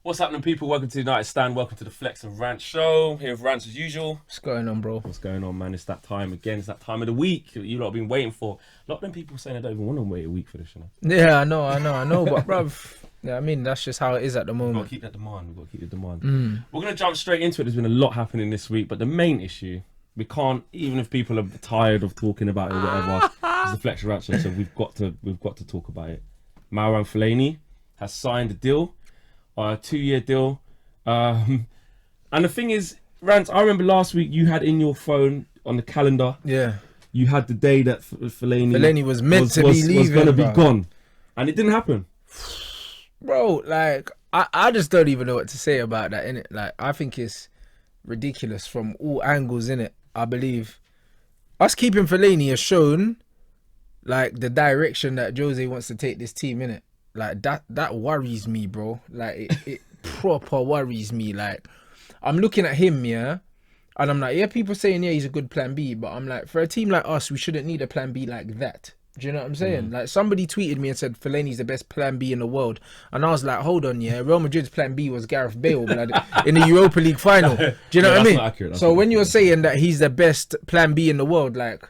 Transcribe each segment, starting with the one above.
What's happening, people? Welcome to the United Stand. Welcome to the Flex and Rants show. Here with Rants as usual. What's going on, bro? What's going on, man? It's that time again. It's that time of the week that you lot have been waiting for. A lot of them people saying they don't even want to wait a week for this, you know? Yeah, I know. But, bruv, yeah, I mean, that's just how it is at the We've moment. got to keep that demand. We've got to keep the demand. We're going to jump straight into it. There's been a lot happening this week, but the main issue, we can't, even if people are tired of talking about it or whatever, it's the Flex and Rants show, so we've got to talk about it. Mourinho Fellaini has signed a deal, a 2-year deal. And the thing is, Rants, I remember last week you had in your phone on the calendar, you had the day that Fellaini was meant to be leaving, was going to be gone, and it didn't happen. Bro, like, I just don't even know what to say about that, innit? Like, I think it's ridiculous from all angles, innit? I believe us keeping Fellaini has shown, like, the direction that Jose wants to take this team, innit? Like, that worries me, bro. Like, it proper worries me. Like, I'm looking at him, yeah, and I'm like, yeah, people saying, yeah, he's a good plan B, but I'm like, for a team like us, we shouldn't need a plan B like that. Do you know what I'm saying? Like, somebody tweeted me and said Fellaini's the best plan B in the world, and I was like, hold on, yeah, Real Madrid's plan B was Gareth Bale, blood, in the Europa League final. Do you know what I mean? Accurate, so when you're saying that he's the best plan B in the world, like,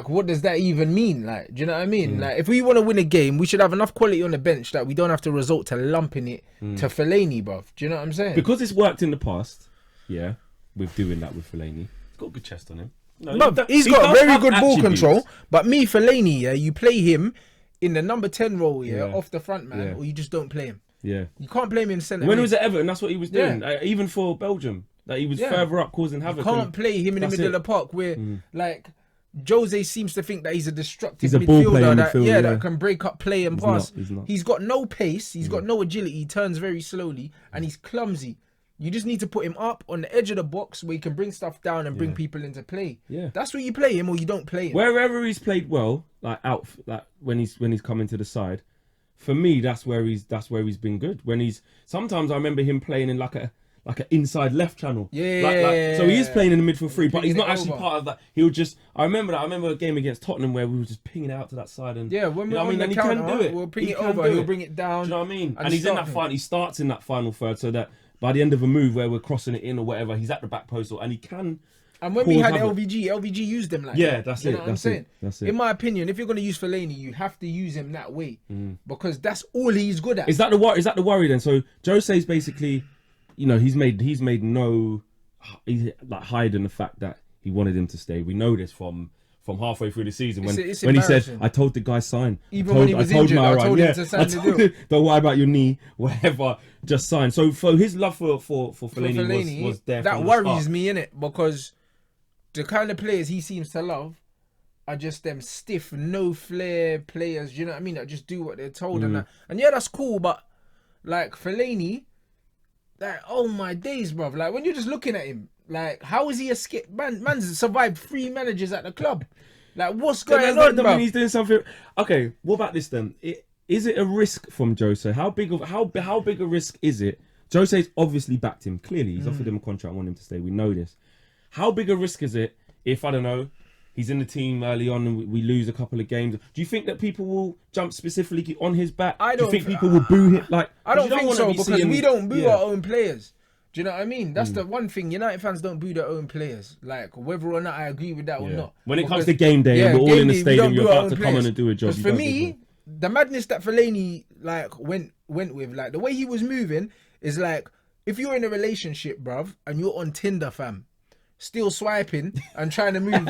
what does that even mean? Like, do you know what I mean? Like, if we want to win a game, we should have enough quality on the bench that we don't have to resort to lumping it to Fellaini, bruv. Do you know what I'm saying? Because it's worked in the past, yeah, with doing that with Fellaini. He's got a good chest on him. No, he's got very good ball control. But me, Fellaini, yeah, you play him in the number 10 role, off the front man, or you just don't play him. Yeah, you can't play him in centre. When he was at Everton, that's what he was doing. Even for Belgium, that he was further up causing havoc. You can't play him in the middle of the park where, like, Jose seems to think that he's a destructive midfielder that can break up play and pass. He's not. He's got no pace. He's got no agility. He turns very slowly and he's clumsy. You just need to put him up on the edge of the box where he can bring stuff down and bring people into play. Yeah, that's where you play him or you don't play him. Wherever he's played well, like out, like when he's come into the side, for me that's where he's been good. Sometimes I remember him playing in like an inside left channel. So he is playing in the midfield three, but he's not actually part of that. He'll just. I remember a game against Tottenham where we were just pinging it out to that side, and when we're on the counter, we'll ping it over. He'll bring it down. Do you know what I mean? And he's in that final. He starts in that final third, so that by the end of a move where we're crossing it in or whatever, he's at the back post, and he can. And when we had LVG used him like that. That's you it. Know what I'm saying? That's it. In my opinion, if you're going to use Fellaini, you have to use him that way because that's all he's good at. Is that the worry then? So Jose's basically. You know, he's made no, he's like hiding the fact that he wanted him to stay. We know this from halfway through the season when he said, "I told the guy sign." Even when he was injured, I told him to sign the deal. Don't worry about your knee, whatever. Just sign. So his love for Fellaini was there. That worries me, innit? Because the kind of players he seems to love are just them stiff, no flair players. You know what I mean? That just do what they're told and that. And yeah, that's cool, but like Fellaini. Like, oh my days, bruv. Like, when you're just looking at him, like, how is he escaped? Man's survived 3 managers at the club. Like, what's going on, bruv? He's doing something. Okay, what about this then? Is it a risk from Jose? How big a risk is it? Jose's obviously backed him. Clearly, he's offered him a contract and want him to stay. We know this. How big a risk is it if, I don't know, he's in the team early on and we lose a couple of games? Do you think that people will jump specifically on his back? Do you think people will boo him? Like, I don't think so because we don't boo our own players. Do you know what I mean? That's the one thing. United fans don't boo their own players. Like, whether or not I agree with that or not. When it comes to game day and we're all in the stadium, you're about to come on and do a job. For me, the madness that Fellaini like went with, like the way he was moving is like, if you're in a relationship, bruv, and you're on Tinder, fam, still swiping and trying to move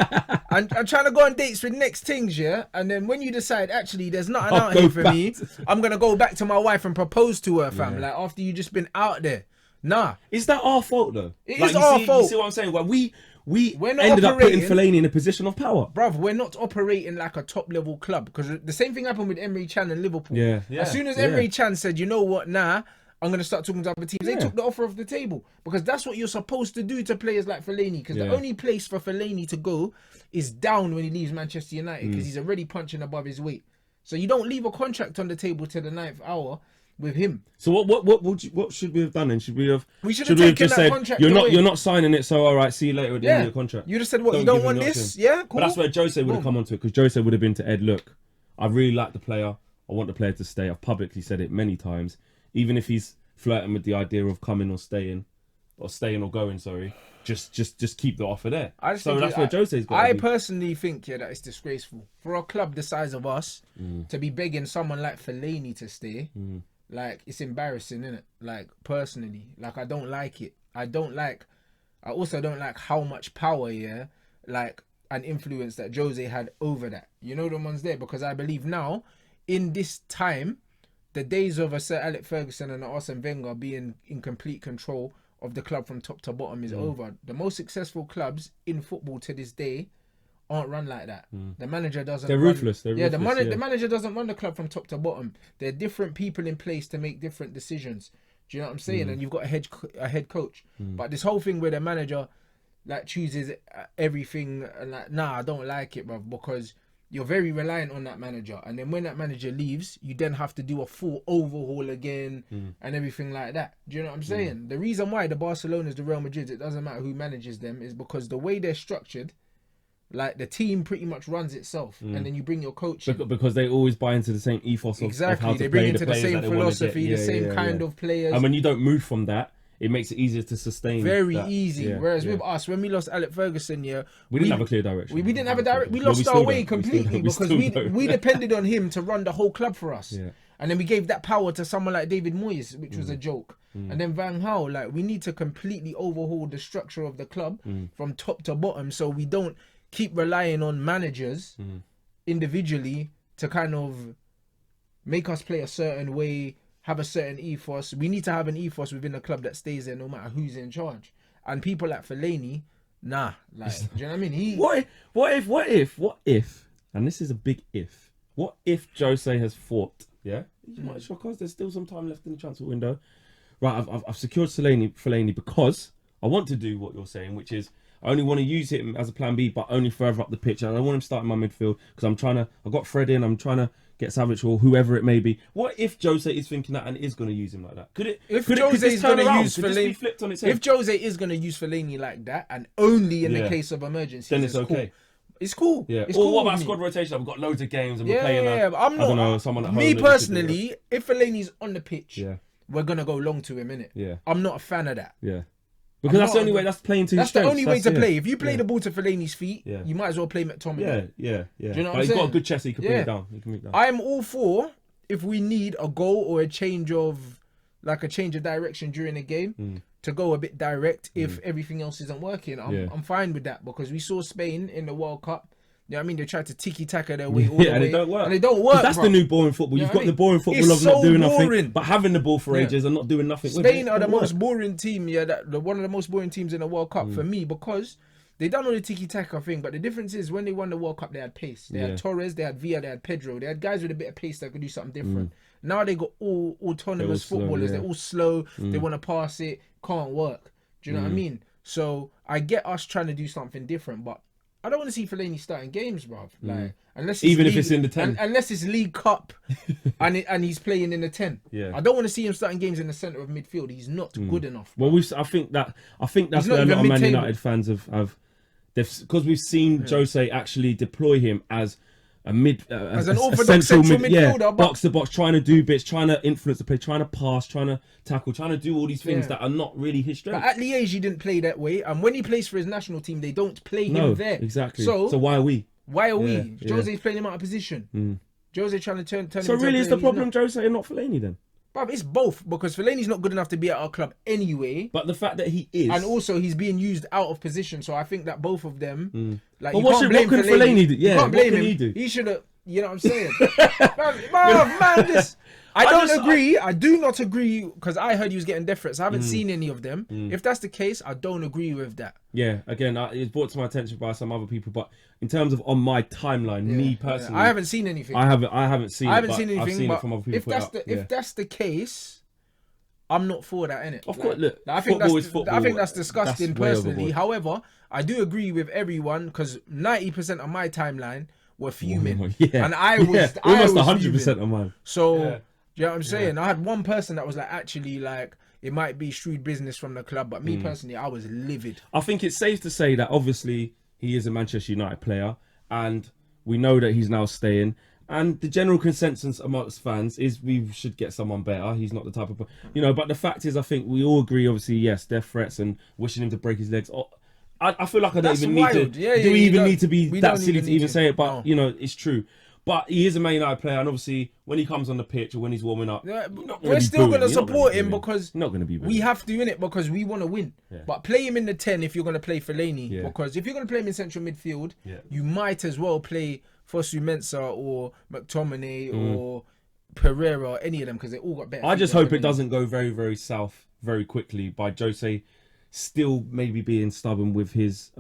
and trying to go on dates with next things, yeah? And then when you decide, actually, there's nothing out here for me, I'm going to go back to my wife and propose to her, fam. Like, after you just been out there. Nah. Is that our fault, though? It is our fault. You see what I'm saying? Well, we ended up putting Fellaini in a position of power. Bruv, we're not operating like a top-level club because the same thing happened with Emre Can and Liverpool. As soon as Emre Can said, you know what, nah, I'm going to start talking to other teams. They took the offer off the table because that's what you're supposed to do to players like Fellaini, because the only place for Fellaini to go is down when he leaves Manchester United because he's already punching above his weight. So you don't leave a contract on the table to the 9th hour with him. So what should we have done then? Should we have just said, you're not signing it, so all right, see you later at the end of the contract. You just said, what, you don't want this? Yeah, cool. But that's where Jose would have come onto it, because Jose would have been to Ed, look, I really like the player. I want the player to stay. I've publicly said it many times. Even if he's flirting with the idea of coming or staying or going. Sorry, just keep the offer there. So that's where Jose's got. I personally think that it's disgraceful for a club the size of us to be begging someone like Fellaini to stay. Like, it's embarrassing, isn't it? Like, personally, like, I don't like it. I also don't like how much power, like, and influence that Jose had over that. You know, the ones there, because I believe now, in this time, the days of a Sir Alex Ferguson and Arsene Wenger being in complete control of the club from top to bottom is over. The most successful clubs in football to this day aren't run like that. The manager doesn't. They're ruthless. They're ruthless, the manager doesn't run the club from top to bottom. There are different people in place to make different decisions. Do you know what I'm saying? And you've got a head coach. But this whole thing where the manager like chooses everything, like, nah, I don't like it, bro, because you're very reliant on that manager. And then when that manager leaves, you then have to do a full overhaul again and everything like that. Do you know what I'm saying? The reason why the Barcelonas, the Real Madrids, it doesn't matter who manages them, is because the way they're structured, like, the team pretty much runs itself, and then you bring your coach in. Because they always buy into the same ethos of how to they play, bring into the same players philosophy, the same kind of players. And when you don't move from that, it makes it easier to sustain. Very that. easy. Yeah, Whereas with us, when we lost Alex Ferguson, we didn't have a clear direction. We didn't have a direct. We lost our way completely because we depended on him to run the whole club for us. Yeah. And then we gave that power to someone like David Moyes, which was a joke. And then Van Gaal, like, we need to completely overhaul the structure of the club from top to bottom, so we don't keep relying on managers individually to kind of make us play a certain way, have a certain ethos. We need to have an ethos within the club that stays there no matter who's in charge. And people like Fellaini, nah, like, do you know what I mean? What if, and this is a big if, what if Jose has thought, you might shock us, there's still some time left in the transfer window. Right, I've secured Fellaini because I want to do what you're saying, which is I only want to use him as a plan B, but only further up the pitch. And I don't want him starting my midfield because I've got Fred in, I'm trying to get Savage or whoever it may be. What if Jose is thinking that and is going to use him like that? If Jose is going to use Fellaini like that, and only in the case of emergencies, then it's okay. Cool. It's cool. Yeah. It's or cool what about squad rotation? I've got loads of games and we're playing. But I'm not. I don't know, someone at home. Me personally, if Fellaini's on the pitch, we're gonna go long to him, innit? Yeah. I'm not a fan of that. Yeah. Because that's the only way. That's playing to his strengths. That's the only way to play. If you play the ball to Fellaini's feet, you might as well play McTominay. Yeah. Do you know what I'm he's saying? got a good chest. He can bring it down. I'm all for if we need a goal or a change of direction during a game to go a bit direct. If everything else isn't working, I'm fine with that, because we saw Spain in the World Cup. You know what I mean? They tried to tiki-taka their way all the way. And it don't work. And it don't work, that's the new boring football. You've got the boring football of not doing nothing, but having the ball for ages and not doing nothing with it. Spain are the most boring team, one of the most boring teams in the World Cup for me, because they done all the tiki-taka thing, but the difference is when they won the World Cup, they had pace. They had Torres, they had Villa, they had Pedro. They had guys with a bit of pace that could do something different. Now they got all autonomous footballers. They're all slow. They want to pass it. Can't work. Do you know what I mean? So I get us trying to do something different, but I don't want to see Fellaini starting games, bruv. Like, unless even if it's in the 10, unless it's League Cup, and he's playing in the 10. Yeah, I don't want to see him starting games in the centre of midfield. He's not good enough. Bruv. Well, I think that's where a lot of Man United fans have because we've seen Jose actually deploy him as as an orthodox central midfielder, box to box, trying to do bits, trying to influence the play, trying to pass, trying to tackle, trying to do all these things that are not really his strength. But at Liège, he didn't play that way, and when he plays for his national team, they don't play him there. Exactly. So why are we? Jose's playing him out of position. Jose trying to turn. So really, is the problem Jose and not Fellaini then? But it's both, because Fellaini's not good enough to be at our club anyway. But the fact that he is, and also he's being used out of position, so I think that both of them. Like, but what can Fellaini do? Yeah, what can he do? He should have. You know what I'm saying? I don't agree. I do not agree, because I heard he was getting deference. I haven't seen any of them. If that's the case, I don't agree with that. Yeah, again, it's brought to my attention by some other people, but in terms of on my timeline, me personally, I haven't seen anything. I haven't seen anything. I've seen but it from other people. If that's the case, I'm not for that, innit? Of course, look, I think football is football. I think that's disgusting, that's personally. However, I do agree with everyone, because 90% of my timeline were fuming, and I was almost 100% of mine. So, you know what I'm saying? I had one person that was like, actually, like, it might be shrewd business from the club, but me personally, I was livid. I think it's safe to say that obviously he is a Manchester United player, and we know that he's now staying. And the general consensus amongst fans is we should get someone better. He's not the type of, but the fact is, I think we all agree, obviously, yes, death threats and wishing him to break his legs. I feel like I don't even need to. Do we even need to be that silly to even say it? But, it's true. But he is a Man United player, and obviously, when he comes on the pitch or when he's warming up, we're still going to support him because not going to be we have to, innit? Because we want to win. Yeah. But play him in the 10 if you're going to play Fellaini. Yeah. Because if you're going to play him in central midfield, you might as well play Fosu Mensah or McTominay or Pereira or any of them because they all got better. I just hope it doesn't go very, very south very quickly by Jose still maybe being stubborn with his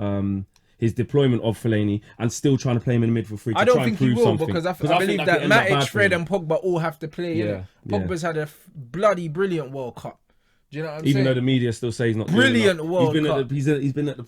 deployment of Fellaini and still trying to play him in the midfield free. I don't think he will because I believe that Matic, Fred and Pogba all have to play. Yeah, Pogba's had a bloody brilliant World Cup. Do you know what I'm saying? Even though the media still say he's not brilliant World Cup. He's been at the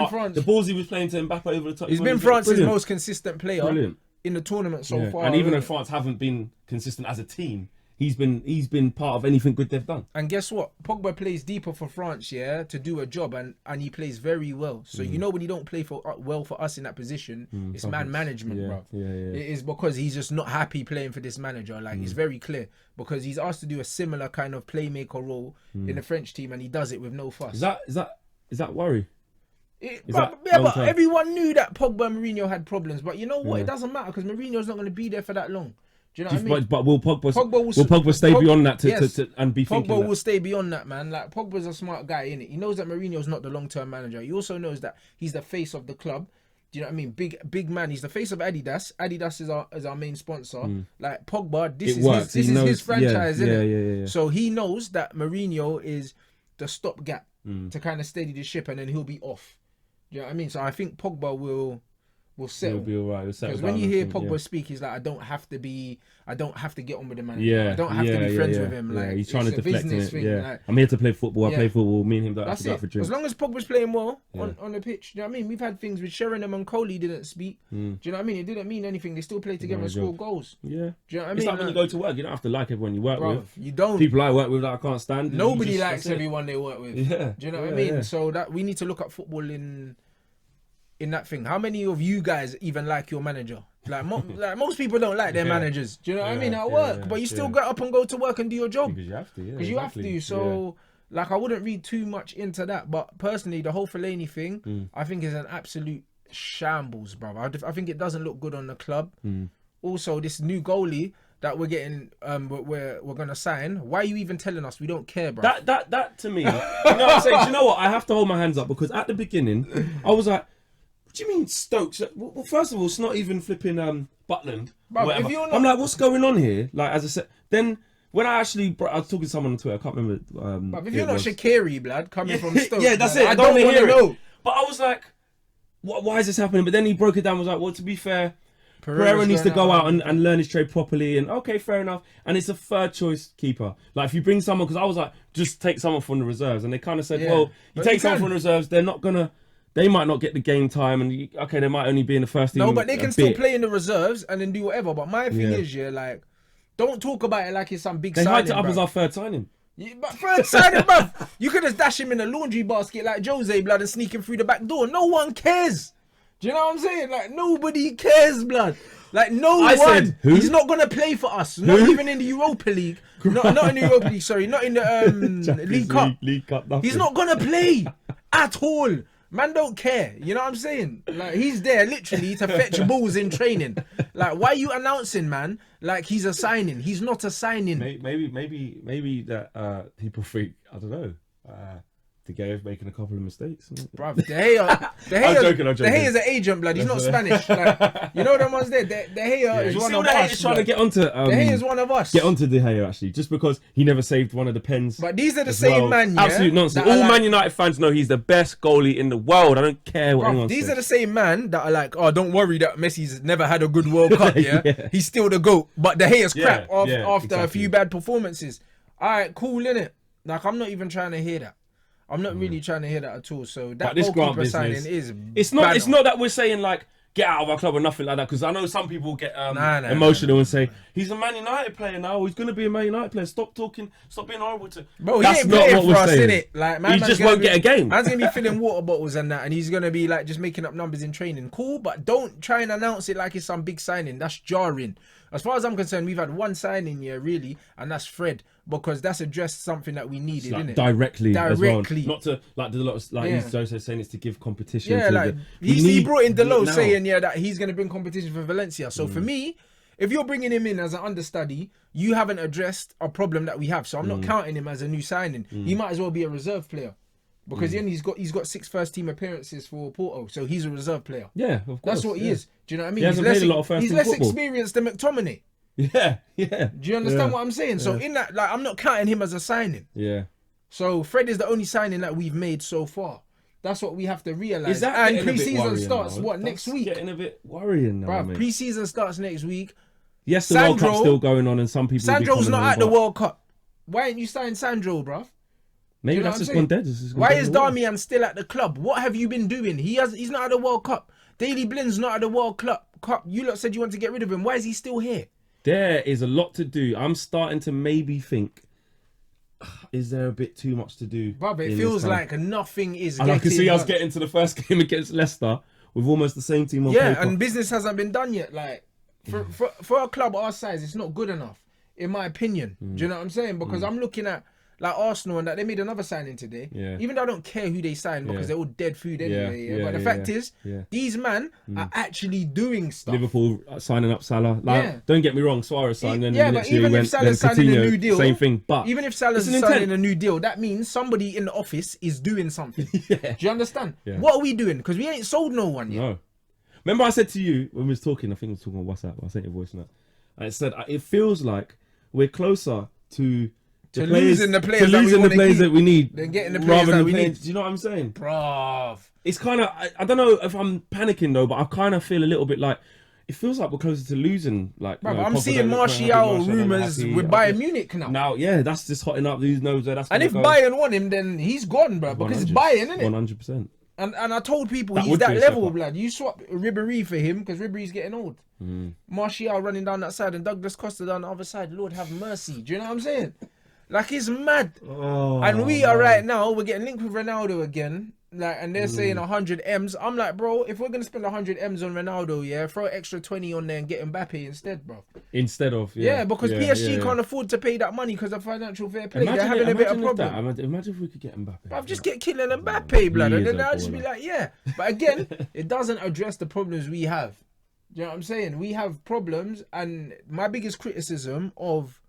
heart. The balls he was playing to Mbappe over the top. He's been France's most consistent player in the tournament so far. And even though France haven't been consistent as a team, he's been part of anything good they've done. And guess what? Pogba plays deeper for France, to do a job, and he plays very well. So when you don't play well for us in that position, it's man management, bro. It is because he's just not happy playing for this manager. Like it's very clear because he's asked to do a similar kind of playmaker role in the French team, and he does it with no fuss. Is that worry? But everyone knew that Pogba and Mourinho had problems. But you know what? It doesn't matter because Mourinho's not going to be there for that long. Do you know what I mean? But will Pogba stay beyond that and be thinking Pogba will stay beyond that, man. Like Pogba's a smart guy, innit? He knows that Mourinho's not the long-term manager. He also knows that he's the face of the club. Do you know what I mean? Big man. He's the face of Adidas. Adidas is our main sponsor. Like Pogba, this is his franchise, innit? Yeah. So he knows that Mourinho is the stopgap to kind of steady the ship, and then he'll be off. Do you know what I mean? So I think Pogba will settle. He'll be alright. Because when you hear Pogba speak, he's like, I don't have to get on with the manager. I don't have to be friends with him. Like he's trying to deflect it. Thing. Like, I'm here to play football. I play football. Me and him don't have to go out for drinks. As long as Pogba's playing well on the pitch, do you know what I mean? We've had things with Sheringham and Goalie didn't speak. Do you know what I mean? It didn't mean anything. They still play together and score goals. Yeah. Do you know what I mean? It's like when you go to work, you don't have to like everyone you work with. You don't. People I work with that I can't stand. Nobody likes everyone they work with. Yeah. Do you know what I mean? So that we need to look at football in that thing. How many of you guys even like your manager? Like most people don't like their managers. Do you know what I mean? At work, but you still get up and go to work and do your job because you have to. Because you have to. So like, I wouldn't read too much into that. But personally, the whole Fellaini thing, I think is an absolute shambles, bro. I think it doesn't look good on the club. Also, this new goalie that we're getting, we're gonna sign. Why are you even telling us? We don't care, bro. That to me, you know what I'm saying? Do you know what? I have to hold my hands up because at the beginning, I was like, what do you mean Stokes? Well, first of all, it's not even flipping Butland. If you're not... I'm like, what's going on here? Like, as I said, then when I was talking to someone on Twitter, I can't remember. But if you're not Shaqiri, blood, coming from Stokes, yeah, that's it. I don't want to know. But I was like, why is this happening? But then he broke it down. Was like, well, to be fair, Pereira needs to go out and learn his trade properly. And okay, fair enough. And it's a third choice keeper. Like if you bring someone, because I was like, just take someone from the reserves, and they kind of said, well, you take someone from the reserves, they're not gonna. They might not get the game time, and they might only be in the first team. No, but they can still play in the reserves and then do whatever. But my thing is, like, don't talk about it like it's some big signing. They hyped it up as our third signing. Yeah, but third signing, bruv. You could just dash him in a laundry basket like Jose, blood, and sneak him through the back door. No one cares. Do you know what I'm saying? Like, nobody cares, blood. Like, no one. Said, who? He's not going to play for us. Not even in the Europa League. Not in the Europa League, sorry. Not in the League Cup. League Cup, he's not going to play at all. Man don't care, you know what I'm saying? Like, he's there literally to fetch balls in training. Like, why are you announcing, man? Like, he's a signing. He's not a signing. Maybe that people think, I don't know. De Gea's making a couple of mistakes. Bruv, De Gea is an agent, blood. He's not Spanish. Like, you know them ones there? De Gea is one of us. Trying to get onto De Gea is one of us. Get onto De Gea, actually, just because he never saved one of the pens. But these are the same man, yeah? Absolute nonsense. All Man United fans know he's the best goalie in the world. I don't care what anyone says. These are the same man that are like, oh, don't worry that Messi's never had a good World Cup, yeah? He's still the GOAT. But De Gea's crap after a few bad performances. All right, cool, innit? Like, I'm not even trying to hear that. I'm not really trying to hear that at all. So that goalkeeper signing is it's not that we're saying like get out of our club or nothing like that. Because I know some people get emotional and say he's a Man United player now. He's going to be a Man United player. Stop talking. Stop being horrible to. Bro, he ain't playing for us, innit? Like, he just won't get a game. Man's gonna be filling water bottles and that, and he's gonna be like just making up numbers in training. Cool, but don't try and announce it like it's some big signing. That's jarring. As far as I'm concerned, we've had one signing here really, and that's Fred, because that's addressed something that we needed, like innit? Directly, as well. Not to like there's a lot of like he's also saying it's to give competition. Yeah, to like he brought in Delo saying that he's gonna bring competition for Valencia. So for me, if you're bringing him in as an understudy, you haven't addressed a problem that we have. So I'm not counting him as a new signing. He might as well be a reserve player. Because then he's got 6 first team appearances for Porto, so he's a reserve player. Yeah, of course. That's what he is. Do you know what I mean? He hasn't played a lot of first he's team less football. experienced than McTominay. Yeah. Do you understand what I'm saying? So in that, like, I'm not counting him as a signing. Yeah. So Fred is the only signing that we've made so far. That's what we have to realise. Is that and pre-season starts next week? Getting a bit worrying now, Bruv, pre-season starts next week. Yes, the World Cup's still going on, and some people. Sandro's not at the World Cup. Why ain't you signing Sandro, bruv? Maybe that's just gone dead. Why is Darmian still at the club? What have you been doing? He's not at the World Cup. Daley Blin's not at the World Cup. You lot said you want to get rid of him. Why is he still here? There is a lot to do. I'm starting to maybe think, is there a bit too much to do? Brother, it feels like nothing is. And I can see us getting to the first game against Leicester with almost the same team on paper. And business hasn't been done yet. Like for a club our size, it's not good enough, in my opinion. Do you know what I'm saying? Because I'm looking at like Arsenal and that they made another signing today. Yeah. Even though I don't care who they signed because they're all dead food anyway. But the fact is, these men are actually doing stuff. Liverpool signing up Salah. Like, don't get me wrong, Suarez signed. But even if Salah's signing a new deal, same thing. But even if Salah's signing a new deal, that means somebody in the office is doing something. Do you understand? Yeah. What are we doing? Because we ain't sold no one yet. No. Remember I said to you when we was talking, I think we was talking on WhatsApp, I sent you a voice note. I said, it feels like we're closer to losing the players that we need than getting the players that we need. Do you know what I'm saying? Bruv. It's kind of, I don't know if I'm panicking though, but I kind of feel a little bit like, it feels like we're closer to losing. Like, bruv, I'm seeing Martial rumours with Bayern Munich now. Now, yeah, that's just hotting up. Who knows where that's and if Bayern want him, then he's gone, bruv, because it's Bayern, isn't it? 100%. And I told people he's that level, blood. You swap Ribéry for him because Ribéry's getting old. Martial running down that side and Douglas Costa down the other side. Lord have mercy. Do you know what I'm saying? Like, it's mad. And we are right now, we're getting linked with Ronaldo again. Like, and they're saying 100 M's. I'm like, bro, if we're going to spend 100 M's on Ronaldo, throw extra 20 on there and get Mbappe instead, bro. Instead of, because PSG can't afford to pay that money because of financial fair play. They're having a bit of problem. Imagine if we could get Mbappe. But just get Kylian Mbappe, blood. And then I'll just be like, But again, it doesn't address the problems we have. Do you know what I'm saying? We have problems, and my biggest criticism of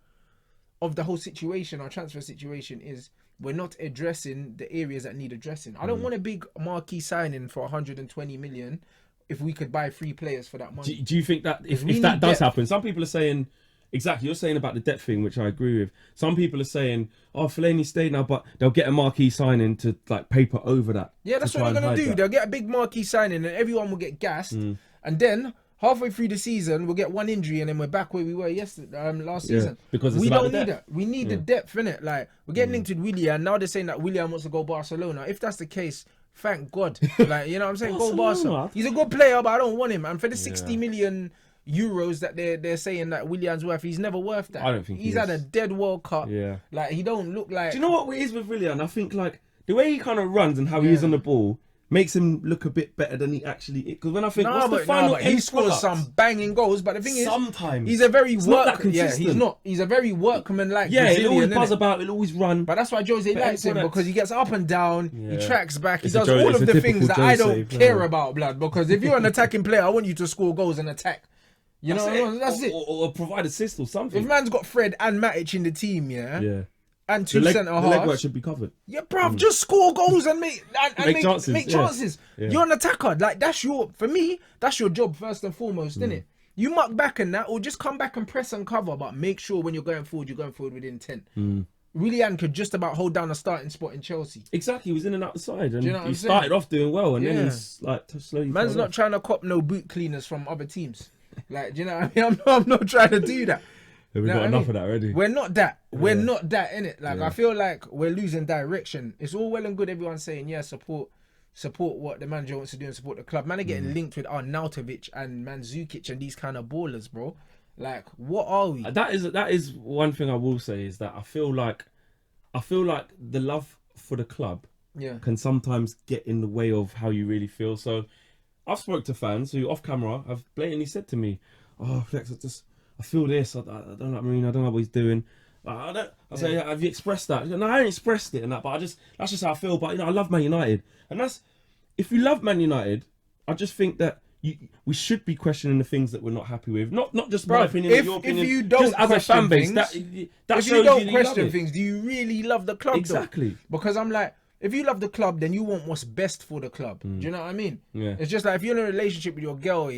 the whole situation, our transfer situation, is we're not addressing the areas that need addressing. I don't want a big marquee signing for 120 million if we could buy 3 players for that money. Do you think that if that does happen, some people are saying, exactly, you're saying about the depth thing, which I agree with. Some people are saying, Fellaini stayed now, but they'll get a marquee signing to like paper over that. Yeah, that's what they're going to do. They'll get a big marquee signing and everyone will get gassed. And then halfway through the season, we'll get one injury and then we're back where we were last season. Because we don't need that. We need the depth, innit? Like, we're getting linked with Willian. Now they're saying that Willian wants to go Barcelona. If that's the case, thank God. Like, you know what I'm saying? Go Barca. He's a good player, but I don't want him. And for the 60 million euros that they're saying that Willian's worth, he's never worth that. I don't think he's had a dead World Cup. Yeah. Like, he don't look like... Do you know what it is with Willian? I think, like, the way he kind of runs and how he is on the ball makes him look a bit better than he actually is. Because when I think, what's the final he scores some banging goals, but the thing is, sometimes he's a very he's not. He's a very workman-like. He'll always buzz about. He'll always run. But that's why Jose likes him, because he gets up and down. He tracks back. He does all of the things that I don't care about, blood. Because if you're an attacking player, I want you to score goals and attack. You know, that's it. Or provide assist or something. If man's got Fred and Matic in the team, and 2 centre halves. The legwork should be covered. Yeah, bruv, just score goals and make chances. Make chances. Yeah. You're an attacker. Like, for me, that's your job first and foremost, isn't it? You muck back in that, or just come back and press and cover, but make sure when you're going forward with intent. Willian could just about hold down a starting spot in Chelsea. Exactly, he was in and out the side, and he started off doing well, and then he's like slowly. Man's not trying to cop no boot cleaners from other teams. Like, do you know what I mean? I'm not trying to do that. We've got enough of that already. We're not that. We're not that, innit? Like, I feel like we're losing direction. It's all well and good everyone saying, support support what the manager wants to do and support the club. Man are getting linked with Arnautovic and Mandzukic and these kind of ballers, bro. Like, what are we? That is one thing I will say is that I feel like the love for the club can sometimes get in the way of how you really feel. So I've spoke to fans who off camera have blatantly said to me, "Oh, Flex, I feel this. I don't like Mourinho. I don't know what he's doing." I say, "Have you expressed that?" No, I haven't expressed it and that, but that's just how I feel. But I love Man United, and if you love Man United, I just think that we should be questioning the things that we're not happy with. Not just my opinion, your opinion. If you don't just as a fan base, that if you don't question things, do you really love the club? Exactly. Though? Because I'm like, if you love the club, then you want what's best for the club. Do you know what I mean? Yeah. It's just like if you're in a relationship with your girl,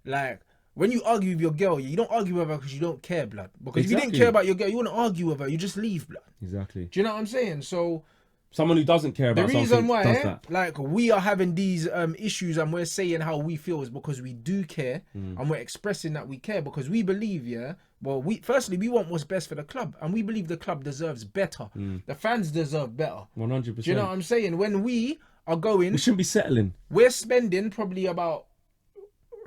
like when you argue with your girl, you don't argue with her because you don't care, blood. Because if you didn't care about your girl, you wouldn't argue with her. You just leave, blood. Exactly. Do you know what I'm saying? So someone who doesn't care about the reason something why, does that. like we are having these issues and we're saying how we feel is because we do care and we're expressing that we care because we believe, well, firstly we want what's best for the club and we believe the club deserves better. The fans deserve better. 100%. Do you know what I'm saying? When we are going, we shouldn't be settling. We're spending probably about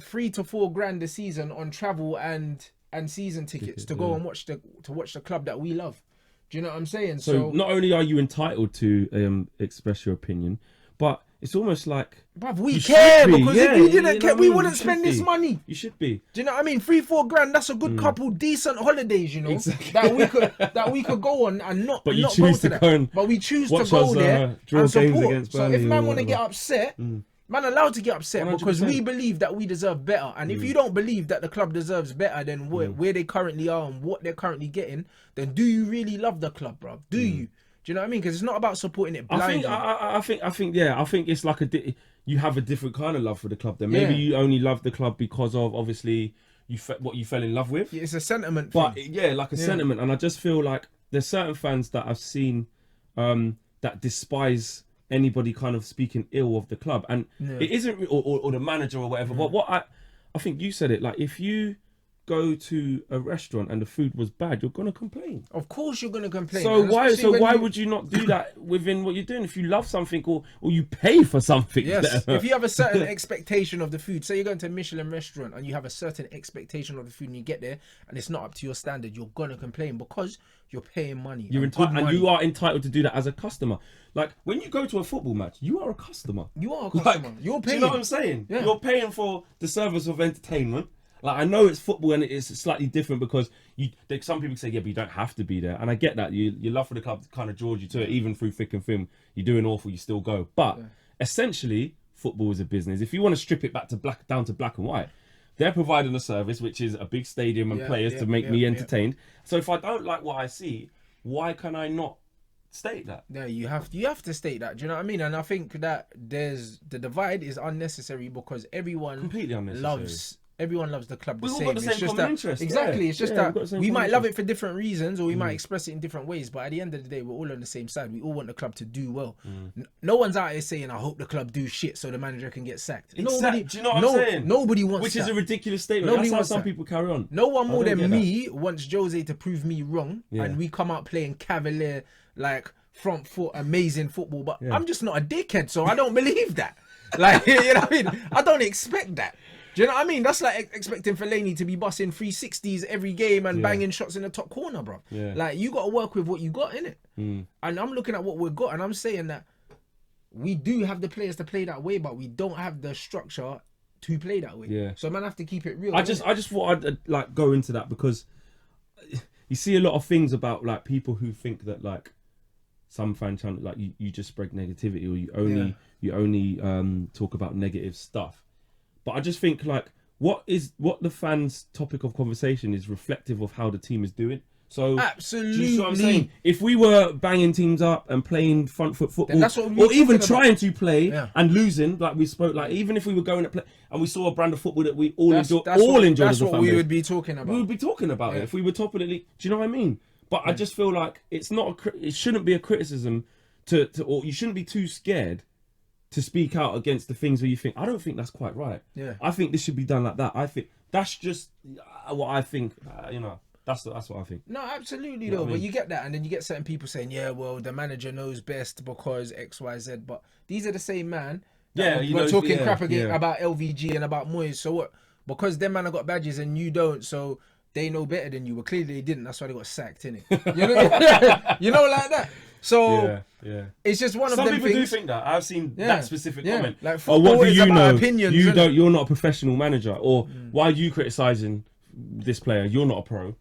$3,000 to $4,000 a season on travel and season tickets to go and watch the club that we love. Do you know what I'm saying? So not only are you entitled to express your opinion, but it's almost like... Bruv, we care because if we didn't care, we wouldn't spend this money. You should be. Do you know what I mean? $3,000-4,000, that's a good couple decent holidays, Exactly. that we could go on and not But you not choose go to to go that. and But we choose to watch go us, there draw and games support. against So if Burnley man or want to get whatever. upset, man allowed to get upset 100%. because we believe that we deserve better. And if you don't believe that the club deserves better than where they currently are and what they're currently getting, then do you really love the club, bro? Do you? Do you know what I mean? Because it's not about supporting it blindly. I think it's like you have a different kind of love for the club. Then maybe you only love the club because of obviously what you fell in love with. It's a sentiment But thing. like a sentiment, and I just feel like there's certain fans that I've seen that despise anybody kind of speaking ill of the club, and it isn't or the manager or whatever. But what I think you said it, like if you go to a restaurant and the food was bad, you're gonna complain. Of course you're gonna complain. So why would you not do that within what you're doing? If you love something or you pay for something. Yes. If you have a certain expectation of the food, say you're going to a Michelin restaurant and you have a certain expectation of the food and you get there and it's not up to your standard, you're gonna complain because you're paying money. You're entitled, and you are entitled to do that as a customer. Like when you go to a football match, you are a customer. You are a customer. You're paying. Do you know what I'm saying? Yeah. You're paying for the service of entertainment. Like I know it's football and it's slightly different because some people say, yeah, but you don't have to be there, and I get that. Your love for the club kind of draws you to it, even through thick and thin. You're doing awful, you still go. But essentially, football is a business. If you want to strip it down to black and white, they're providing a service, which is a big stadium and players to make me entertained. So if I don't like what I see, why can I not state that? Yeah, you have to state that. Do you know what I mean? And I think that the divide is unnecessary because everyone Completely unnecessary. Everyone loves the club the We've all same. got the same It's just common that interest. exactly. It's just we've got the that same we common might love interest. it for different reasons, or we might express it in different ways. But at the end of the day, we're all on the same side. We all want the club to do well. No one's out here saying, "I hope the club do shit so the manager can get sacked." Nobody, do you know what I'm saying? Nobody wants Which that. is a ridiculous statement. Nobody That's how wants some that. people carry on. No one more don't than get me wants Jose to prove me wrong, and we come out playing cavalier, like front foot, amazing football. But I'm just not a dickhead, so I don't believe that. Like, you know what I mean? I don't expect that. Do you know what I mean? That's like expecting Fellaini to be busting 360s every game and banging shots in the top corner, bro. Yeah. Like, you got to work with what you got, innit? And I'm looking at what we've got, and I'm saying that we do have the players to play that way, but we don't have the structure to play that way. Yeah. So man, have to keep it real. I just thought I'd like go into that because you see a lot of things about like people who think that like some fan channel like you just spread negativity or you only talk about negative stuff. But I just think like what the fans' topic of conversation is reflective of how the team is doing. So absolutely, do you see what I'm saying? If we were banging teams up and playing front foot football, that's what we or even talking trying to play and losing, like we spoke, like even if we were going to play and we saw a brand of football that we all enjoy, that's as a what fan we base, would be talking about. we would be talking about it if we were top of the league. Do you know what I mean? But I just feel like it's not. It shouldn't be a criticism or you shouldn't be too scared to speak out against the things where you think I don't think that's quite right. Yeah, I think this should be done like that. I think that's just what I think. You know. That's what I think. No, absolutely You know though. what I But mean? you get that, and then you get certain people saying, "Yeah, well, the manager knows best because X, Y, Z." But these are the same man. Yeah, We're talking crap again about LVG and about Moyes. So what? Because them man have got badges and you don't, so they know better than you. Well, clearly they didn't. That's why they got sacked, innit? You know, you know, like that. So it's just one of them Some people things. do think that. I've seen that specific comment. Like, or what do you know? Opinions, you don't. You're not a professional manager. Or why are you criticising this player? You're not a pro.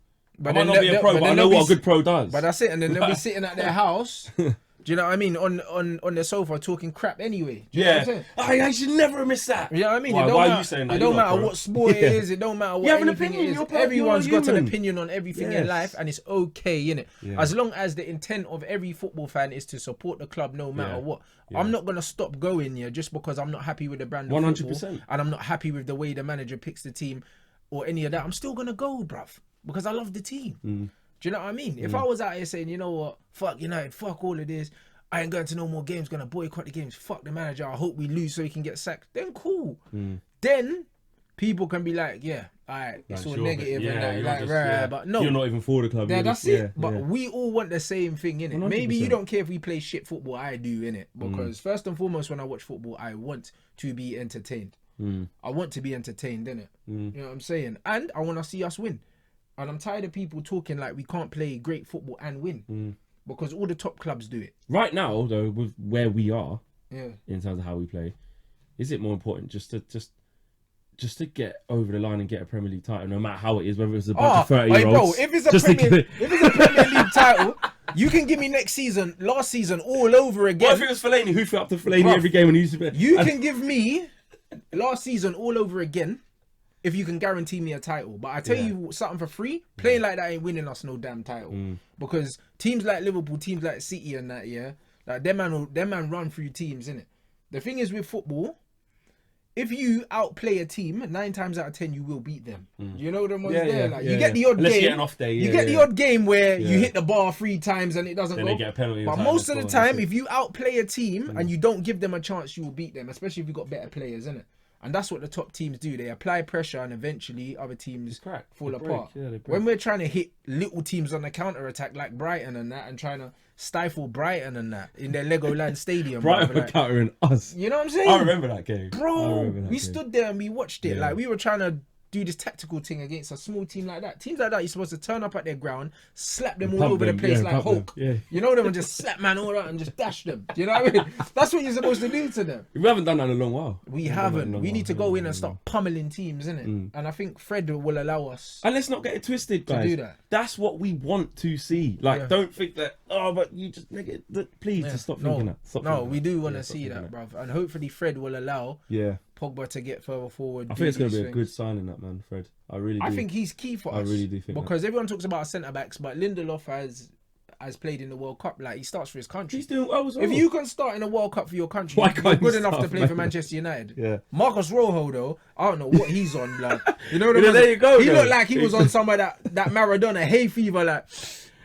I might not be a pro, but I know what a good pro does. But that's it. And then they'll be sitting at their house. Do you know what I mean? On the sofa talking crap anyway. Do you know what I'm saying? I should never have missed that. You know what I mean? Why are you saying that? It don't matter what sport it is. It don't matter what anything it is. Everyone's got an opinion on everything in life, and it's okay, innit? As long as the intent of every football fan is to support the club no matter what. I'm not going to stop going here just because I'm not happy with the brand of 100%. Football and I'm not happy with the way the manager picks the team or any of that. I'm still going to go, bruv, because I love the team. Do you know what I mean? If I was out here saying, you know what, fuck United, fuck all of this, I ain't going to no more games, gonna boycott the games, fuck the manager, I hope we lose so he can get sacked, then cool. Then people can be like, yeah, alright, it's all negative and that, but no. You're not even for the club. Yeah, that's it. But we all want the same thing, innit? 100%. Maybe you don't care if we play shit football, I do, innit? Because first and foremost, when I watch football, I want to be entertained. I want to be entertained, innit? You know what I'm saying? And I want to see us win. And I'm tired of people talking like we can't play great football and win. Because all the top clubs do it. Right now, though, with where we are, in terms of how we play, is it more important just to get over the line and get a Premier League title, no matter how it is, whether it's a bunch of 30-year-olds? Bro, if it's a Premier League title, you can give me last season all over again. What if it was Fellaini? Who threw up to Fellaini every game when he used to be? You can give me last season all over again. If you can guarantee me a title. But I tell you something for free, playing like that ain't winning us no damn title. Because teams like Liverpool, teams like City and that, like them man run through teams, innit? The thing is with football, if you outplay a team, 9 times out of 10 you will beat them. You know them ones there? Like you get the odd Unless game. You get an off day. You get the odd game where you hit the bar 3 times and it doesn't then go. They get a penalty. But most of the time, if you outplay a team and you don't give them a chance, you will beat them, especially if you've got better players, innit? And that's what the top teams do. They apply pressure and eventually other teams fall apart. When we're trying to hit little teams on the counter-attack like Brighton and that and trying to stifle Brighton and that in their Legoland Stadium. Brighton were countering us. You know what I'm saying? I remember that game. Bro, we stood there and we watched it. Like we were trying to do this tactical thing against a small team like that. Teams like that, you're supposed to turn up at their ground, slap them all over the place like Hulk. You know them and just slap man all out and just dash them. You know what I mean? That's what you're supposed to do to them. We haven't done that in a long while. We haven't. We need to go in and start pummeling teams, innit? And I think Fred will allow us. And let's not get it twisted, guys. To do that. That's what we want to see. Like, don't think that, but you just nigga, please just stop thinking that. We do want to see that, bruv. And hopefully Fred will allow Pogba to get further forward. I think it's going to be a good signing, that man, Fred. I really do. I think he's key for us. I really do think because everyone talks about centre backs, but Lindelof has played in the World Cup. Like he starts for his country. He's doing well as well. If you can start in a World Cup for your country, you're good enough to play for Manchester United. Marcus Rojo though, I don't know what he's on, blood. You know what I mean? There you go. He looked like he was on some of that Maradona hay fever, like.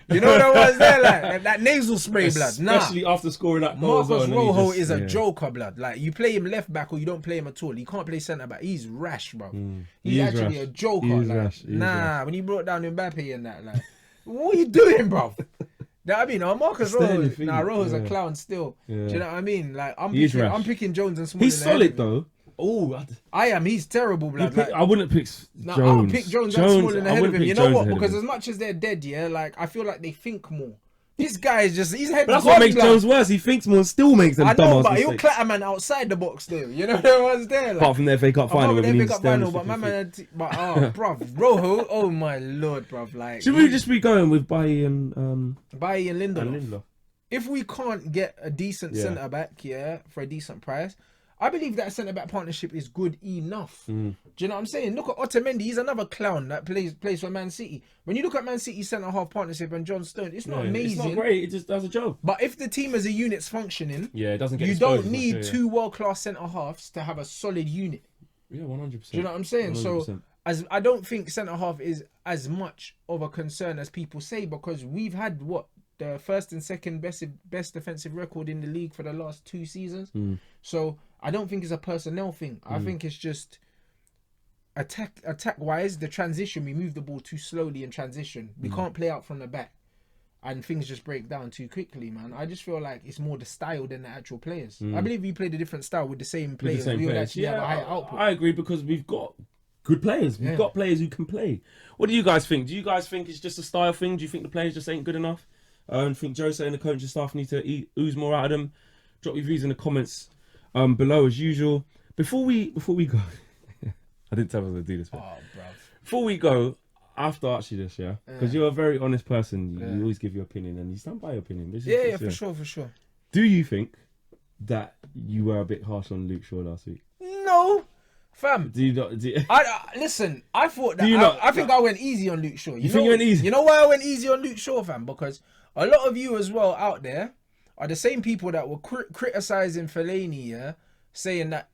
You know what was there, like that nasal spray, blood. Especially after scoring that goal. Marcus Rojo is a joker, blood. Like you play him left back or you don't play him at all. He can't play centre back. He's rash, bro. He's actually a joker. Like, when he brought down Mbappe and that, like, what are you doing, bro? I mean, Marcus Rojo, Rojo's a clown still. Do you know what I mean? Like I'm picking Jones and Smalling. He's solid though. Oh, I am. He's terrible, blood. I wouldn't pick Jones. I'll pick Jones and Smalling ahead of him. You know what? Because as much as they're dead, like I feel like they think more. This guy is just, he's head. But that's what makes Jones worse. He thinks more and still makes them dumbass mistakes. But he'll clatter man outside the box still. You know there was there. Like, apart from the FA Cup final. But my man, bruv, Rojo, oh my lord, bruv. Like, should we just be going with Bailly and Lindelof? If we can't get a decent centre back, for a decent price, I believe that centre back partnership is good enough. Do you know what I'm saying? Look at Otamendi, he's another clown that plays for Man City. When you look at Man City's centre half partnership and John Stones, it's not amazing. It's not great. It just does a job. But if the team as a unit's functioning, it doesn't get you don't need 2 world-class centre halves to have a solid unit. Yeah, 100%. Do you know what I'm saying? 100%. So I don't think centre half is as much of a concern as people say, because we've had the first and second best defensive record in the league for the last 2 seasons. So I don't think it's a personnel thing. I think it's just attack wise, the transition, we move the ball too slowly in transition. We can't play out from the back, and things just break down too quickly, man. I just feel like it's more the style than the actual players. I believe we played a different style with the same players. We would actually have a higher output. I agree, because we've got good players. We've got players who can play. What do you guys think? Do you guys think it's just a style thing? Do you think the players just ain't good enough? I think Jose and the coaching staff need to ooze more out of them. Drop your views in the comments below as usual. Before we go, I didn't tell us to do this. Bro. Before we go, I have to ask you this, because you're a very honest person. You always give your opinion, and you stand by your opinion. For sure. Do you think that you were a bit harsh on Luke Shaw last week? No, fam. Do you not? Listen, I thought that. I think I went easy on Luke Shaw. You think you went easy? You know why I went easy on Luke Shaw, fam? Because a lot of you as well out there are the same people that were criticizing Fellaini, saying that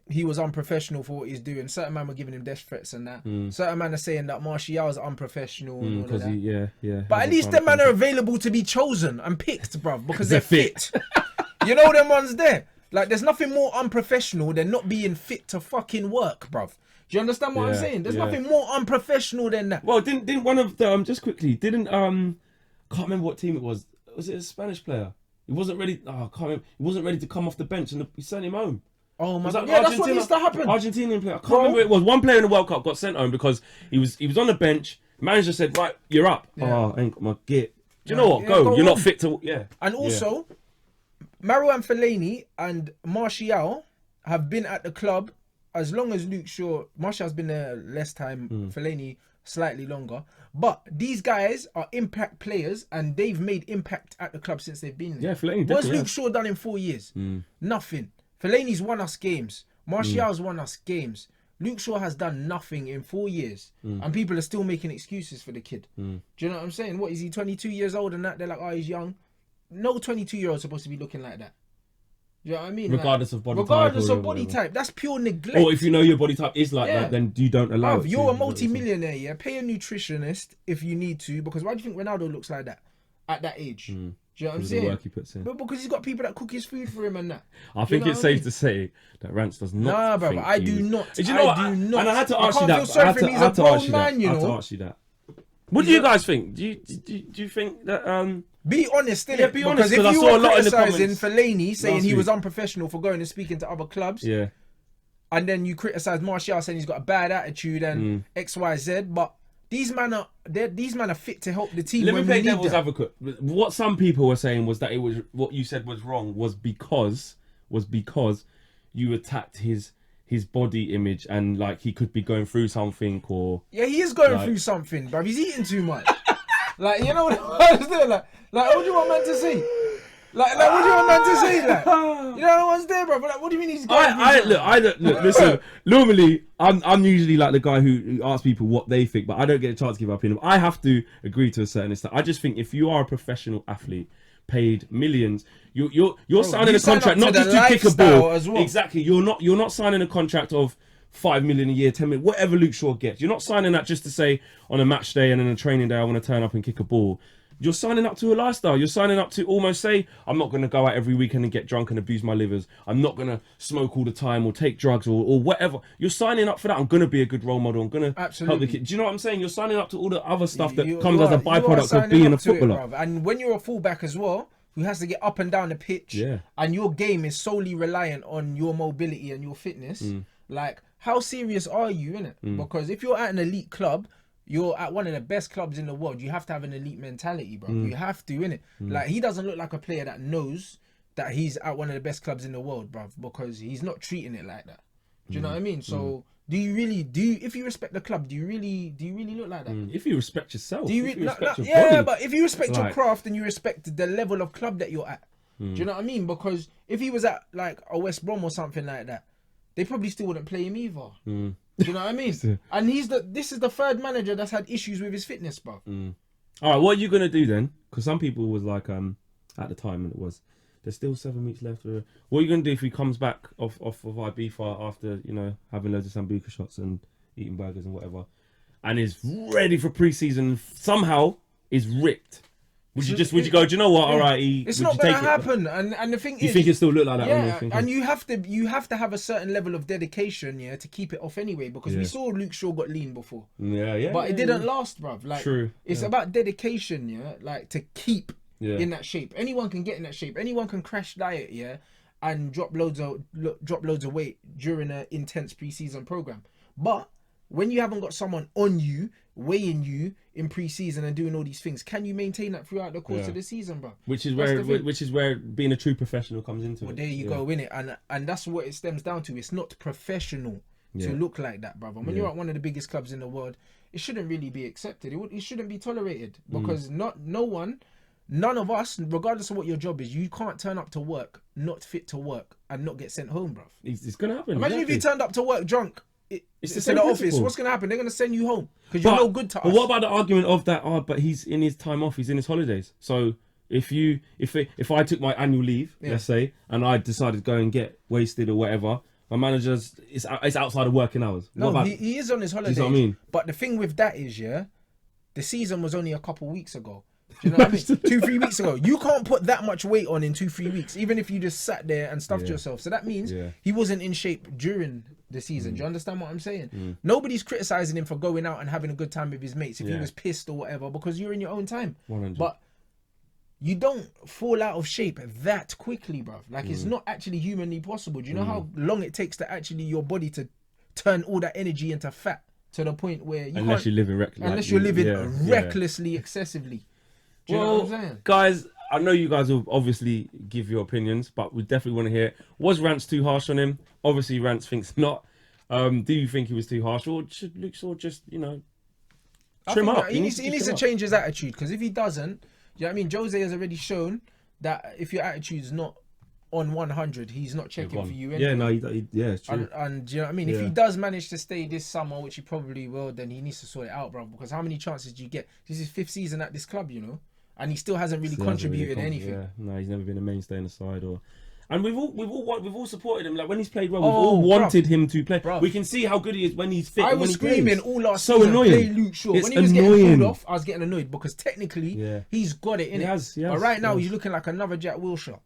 he was unprofessional for what he's doing. Certain man were giving him death threats and that. Certain man are saying that Martial is unprofessional and all of that. But at least them man are available to be chosen and picked, bruv, because they're fit. You know them ones there. Like, there's nothing more unprofessional than not being fit to fucking work, bruv. Do you understand what I'm saying? There's nothing more unprofessional than that. Well, didn't one of them, just quickly, can't remember what team it was. Was it a Spanish player? He wasn't ready. Oh, I can't remember. He wasn't ready to come off the bench, and he sent him home. Oh my God! Yeah, that's what needs to happen. Argentinian player. I can't remember. It was one player in the World Cup got sent home because he was on the bench. Manager said, "Right, you're up." Oh, I ain't got my git. Do you know what? Go. You're not fit to. Yeah. And also, Marouane Fellaini and Martial have been at the club as long as Luke Shaw. Martial's been there less time. Fellaini slightly longer. But these guys are impact players, and they've made impact at the club since they've been there. Yeah, Fellaini. What's Luke Shaw done in 4 years? Nothing. Fellaini's won us games. Martial's won us games. Luke Shaw has done nothing in 4 years, and people are still making excuses for the kid. Do you know what I'm saying? What is he, 22 years old and that? They're like, oh, he's young. No 22-year-old supposed to be looking like that. Do you know what I mean? Regardless of body type. Regardless of body type. That's pure neglect. Or if you know your body type is like that, then you don't allow it. You're a multi-millionaire, yeah? Pay a nutritionist if you need to, because why do you think Ronaldo looks like that at that age? Do you know what I'm saying? The work he puts in. But because he's got people that cook his food for him and that. I think it's safe to say that Rants does not. Nah, bro, I do not. Do you know what? And I had to ask you that. I had to ask you that. What do you guys think? Do you think that? Be honest, innit? Yeah, be honest. Because if you were criticising Fellaini, saying he was unprofessional for going and speaking to other clubs, and then you criticise Martial saying he's got a bad attitude and X, Y, Z, but these man are fit to help the team. Let me play devil's advocate. What some people were saying was that it was what you said was wrong was because you attacked his body image and like he could be going through something or he is going through something, bruv. He's eating too much. Like, you know what I'm saying? Like what do you want man to see? Like what do you want man to see? Like, you know what's there, bro? But like, what do you mean he's going? Look. Listen. Normally, I'm usually like the guy who asks people what they think, but I don't get a chance to give my opinion. I have to agree to a certain extent. I just think if you are a professional athlete, paid millions, you're signing a contract not just to kick a ball. As well. Exactly. You're not signing a contract of 5 million a year, 10 million, whatever Luke Shaw gets. You're not signing that just to say on a match day and then a training day I want to turn up and kick a ball. You're signing up to a lifestyle. You're signing up to almost say, I'm not going to go out every weekend and get drunk and abuse my livers. I'm not going to smoke all the time or take drugs or whatever. You're signing up for that. I'm going to be a good role model. I'm going to help the kid. Do you know what I'm saying? You're signing up to all the other stuff that comes as a byproduct of being a footballer. And when you're a fullback as well, who has to get up and down the pitch, and your game is solely reliant on your mobility and your fitness, like, how serious are you, innit? Because if you're at an elite club, you're at one of the best clubs in the world, you have to have an elite mentality, bro. You have to, innit? Like, he doesn't look like a player that knows that he's at one of the best clubs in the world, bro, because he's not treating it like that. Do you know what I mean? So, if you respect the club, do you really look like that? If you respect yourself, do you respect your body, but if you respect your craft and you respect the level of club that you're at, do you know what I mean? Because if he was at like a West Brom or something like that, they probably still wouldn't play him either. Do you know what I mean? And this is the third manager that's had issues with his fitness, bro. All right, what are you gonna do then? Because some people was like, at the time, and it was, there's still 7 weeks left. What are you gonna do if he comes back off of Ibiza after having loads of Sambuca shots and eating burgers and whatever, and is ready for pre-season? Somehow is ripped. Would you go? Do you know what? All right, it's not gonna happen. And the thing is, you think it still look like that? Yeah, and you have to have a certain level of dedication, yeah, to keep it off anyway. Because we saw Luke Shaw got lean before. But it didn't last, bruv. Like, true. It's about dedication, yeah. Like to keep in that shape. Anyone can get in that shape. Anyone can crash diet, yeah, and drop loads of weight during an intense pre-season program. But when you haven't got someone on you, weighing you in pre-season and doing all these things, can you maintain that throughout the course of the season, bro? Which is where being a true professional comes into it. There you go, innit? And that's what it stems down to. It's not professional to look like that, brother. When you're at one of the biggest clubs in the world, it shouldn't really be accepted. It shouldn't be tolerated because none of us, regardless of what your job is, you can't turn up to work not fit to work and not get sent home, bro. It's gonna happen. Imagine if you turned up to work drunk. It's the same office. What's going to happen? They're going to send you home because you're no good to us. But what about the argument of that? But he's in his time off. He's in his holidays. So if I took my annual leave, let's say, and I decided to go and get wasted or whatever, my manager's it's outside of working hours. No, he is on his holidays. Do you know what I mean? But the thing with that is, the season was only a couple weeks ago. Do you know what I mean? 2-3 weeks ago. You can't put that much weight on in 2-3 weeks, even if you just sat there and stuffed yourself. So that means he wasn't in shape during the season. Do you understand what I'm saying? Nobody's criticizing him for going out and having a good time with his mates if he was pissed or whatever, because you're in your own time. 100. But you don't fall out of shape that quickly, bruv. Like, it's not actually humanly possible. Do you know how long it takes to actually your body to turn all that energy into fat to the point where you unless you're living recklessly, excessively. Do you know what I'm saying? Guys, I know you guys will obviously give your opinions, but we definitely want to hear it. Was Rants too harsh on him? Obviously, Rants thinks not. Do you think he was too harsh, or should Luke Shaw just, trim up? He needs to change his attitude, because if he doesn't, do you know what I mean? Jose has already shown that if your attitude's not on 100, he's not checking for you anyway. It's true. And do you know what I mean? If he does manage to stay this summer, which he probably will, then he needs to sort it out, bro. Because how many chances do you get? This is his 5th season at this club, and he still hasn't really contributed anything. Yeah, no, he's never been a mainstay in the side, and we've all supported him. Like when he's played well, we've all wanted him to play. We can see how good he is when he's fit. I was screaming all last season, annoying. Play Luke Shaw. It's when he was getting pulled off, I was getting annoyed because technically he's got it in it. But right now he's looking like another Jack Wilshere.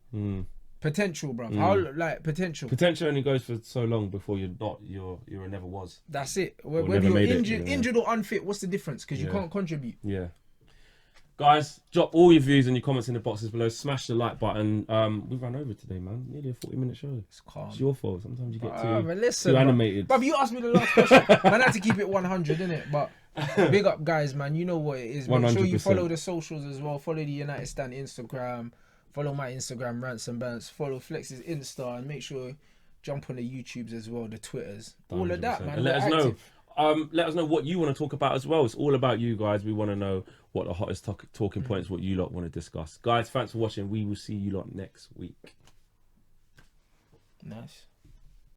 Potential, bro. Potential. Potential only goes for so long before you're a never was. That's it. Whether you're injured or unfit, what's the difference? Because you can't contribute. Yeah. Guys, drop all your views and your comments in the boxes below. Smash the like button. We ran over today, man. Nearly a 40-minute show. It's calm. It's your fault. Sometimes you get too animated. But you asked me the last question. Man, I had to keep it 100, innit? But big up, guys, man. You know what it is. Make sure you follow the socials as well. Follow the United Stand Instagram. Follow my Instagram, Rants and Bants. Follow Flex's Insta, and make sure jump on the YouTubes as well, the Twitters, 100%. All of that, man. And let us know. Let us know what you want to talk about as well. It's all about you guys. We want to know what the hottest talking points, what you lot want to discuss. Guys, thanks for watching. We will see you lot next week. Nice.